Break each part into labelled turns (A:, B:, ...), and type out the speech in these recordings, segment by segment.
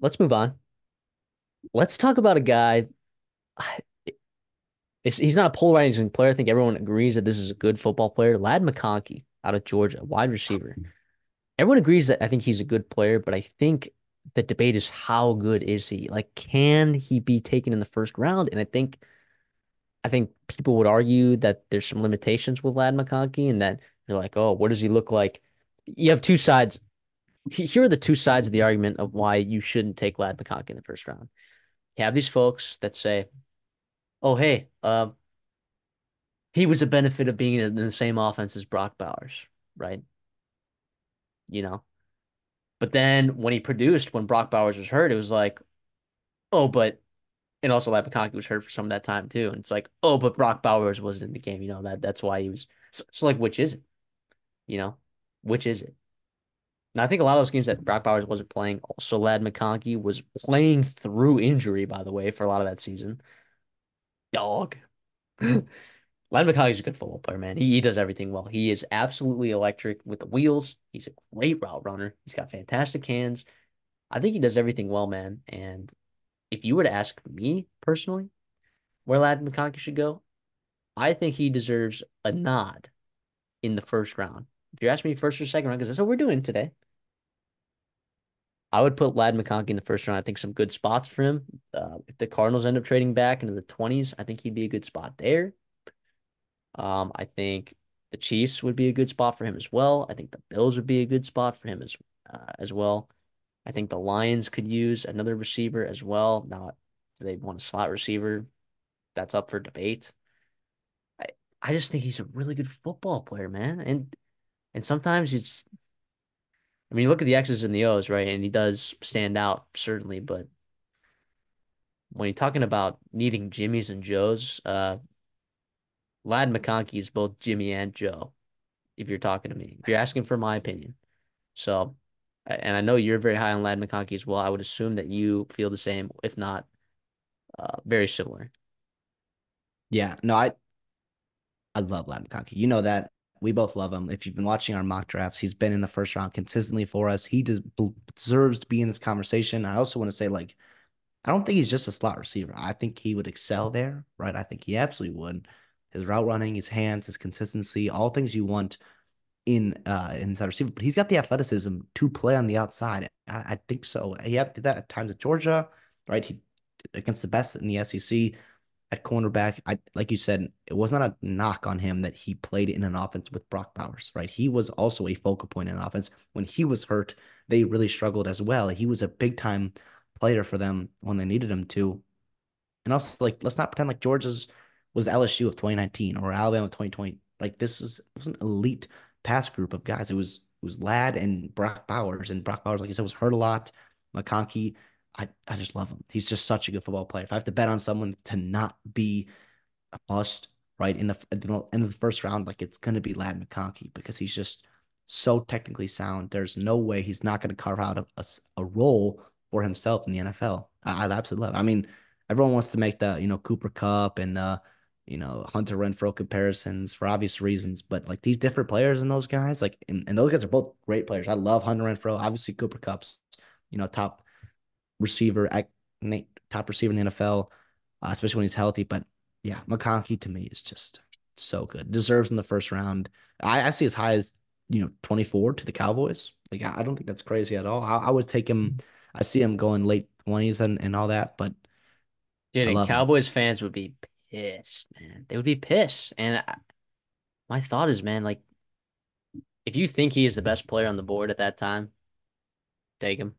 A: let's move on. Let's talk about a guy. He's not a polarizing player. I think everyone agrees that this is a good football player. Ladd McConkey out of Georgia, wide receiver. Everyone agrees that I think he's a good player, but I think the debate is how good is he? Like, can he be taken in the first round? And I think people would argue that there's some limitations with Ladd McConkey and that you're like, oh, what does he look like? You have two sides. Here are the two sides of the argument of why you shouldn't take Ladd McConkey in the first round. You have these folks that say, oh, hey, he was a benefit of being in the same offense as Brock Bowers, right? You know, but then when he produced, when Brock Bowers was hurt, it was like, oh, but and also Ladd McConkey was hurt for some of that time too. And it's like, oh, but Brock Bowers wasn't in the game. That's why he was. So like, which is it? You know, which is it? And I think a lot of those games that Brock Bowers wasn't playing, also Ladd McConkey was playing through injury, by the way, for a lot of that season. Dog. Ladd McConkey's a good football player, man. He does everything well. He is absolutely electric with the wheels. He's a great route runner. He's got fantastic hands. I think he does everything well, man. And if you were to ask me personally where Ladd McConkey should go, I think he deserves a nod in the first round. If you ask me first or second round, because that's what we're doing today, I would put Ladd McConkey in the first round. I think some good spots for him. If the Cardinals end up trading back into the 20s, I think he'd be a good spot there. I think the Chiefs would be a good spot for him as well. I think the Bills would be a good spot for him as well. I think the Lions could use another receiver as well. Now, do they want a slot receiver? That's up for debate. I I just think he's a really good football player, man. And sometimes it's I mean, you look at the X's and the O's, right? And he does stand out, certainly, but when you're talking about needing Jimmys and Joes, Ladd McConkey is both Jimmy and Joe, if you're talking to me. If you're asking for my opinion. So, and I know you're very high on Ladd McConkey as well. I would assume that you feel the same, if not very similar.
B: Yeah, no, I love Ladd McConkey. You know that. We both love him. If you've been watching our mock drafts, he's been in the first round consistently for us. He deserves to be in this conversation. I also want to say, like, I don't think he's just a slot receiver. I think he would excel there, right? I think he absolutely would. His route running, his hands, his consistency, all things you want in inside receiver. But he's got the athleticism to play on the outside. I think so. He did that at times at Georgia, right? He against the best in the SEC at cornerback. I like you said, it was not a knock on him that he played in an offense with Brock Bowers, right? He was also a focal point in an offense. When he was hurt, they really struggled as well. He was a big time player for them when they needed him to. And also, like, let's not pretend like Georgia's was LSU of 2019 or Alabama of 2020. Like, was an elite pass group of guys. It was Ladd and Brock Bowers, and Brock Bowers, like you said, was hurt a lot. McConkey, I just love him. He's just such a good football player. If I have to bet on someone to not be a bust, right, at the end of the first round, like it's gonna be Ladd McConkey because he's just so technically sound. There's no way he's not gonna carve out a role for himself in the NFL. I'd absolutely love it. I mean, everyone wants to make the Cooper Cup and Hunter Renfro comparisons for obvious reasons, but like these different players and those guys, like and those guys are both great players. I love Hunter Renfro. Obviously, Cooper Cup's top receiver, top receiver in the NFL, especially when he's healthy. But yeah, McConkey to me is just so good. Deserves in the first round. I see as high as 24 to the Cowboys. Like I don't think that's crazy at all. I would take him. I see him going late 20s and all that, but
A: Dude,
B: I
A: and
B: love him.
A: Cowboys fans would be pissed, man. They would be pissed. And my thought is, man, like, if you think he is the best player on the board at that time, take him.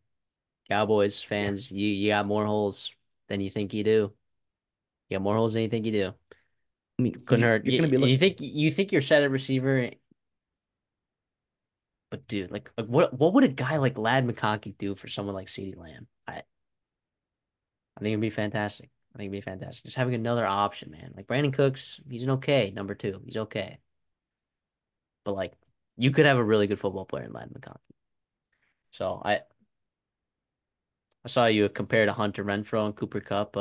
A: Cowboys
B: Yeah.
A: fans, you got more holes than you think you do. You got more holes than you think you do.
B: I mean,
A: Couldn't hurt.
B: you're going to be
A: You
B: looking.
A: think you're set at receiver, but dude, like what would a guy like Ladd McConkey do for someone like CeeDee Lamb? I think it'd be fantastic. I think it'd be fantastic. Just having another option, man. Like Brandon Cooks, he's an okay number two. He's okay. But like you could have a really good football player in Ladd McConkey. So I saw you compare to Hunter Renfro and Cooper Cup.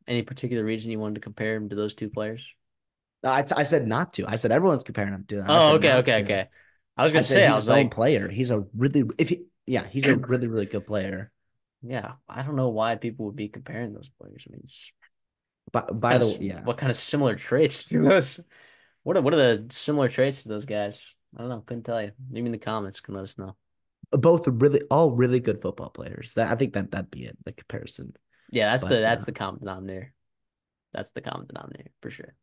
A: Any particular reason you wanted to compare him to those two players?
B: No, I said not to. I said everyone's comparing him to them. I
A: Oh,
B: said
A: okay,
B: not
A: okay,
B: to.
A: okay. I was
B: I
A: gonna
B: said
A: say, I
B: he's
A: was
B: his own
A: like,
B: player. He's a really if he, yeah, he's a really really good player.
A: Yeah, I don't know why people would be comparing those players. I mean,
B: By the yeah,
A: what kind of similar traits do those? What are the similar traits to those guys? I don't know. Couldn't tell you. Maybe in the comments can let us know.
B: both really all really good football players. I think that'd be it, the comparison.
A: Yeah,
B: But
A: that's the common denominator. That's the common denominator for sure.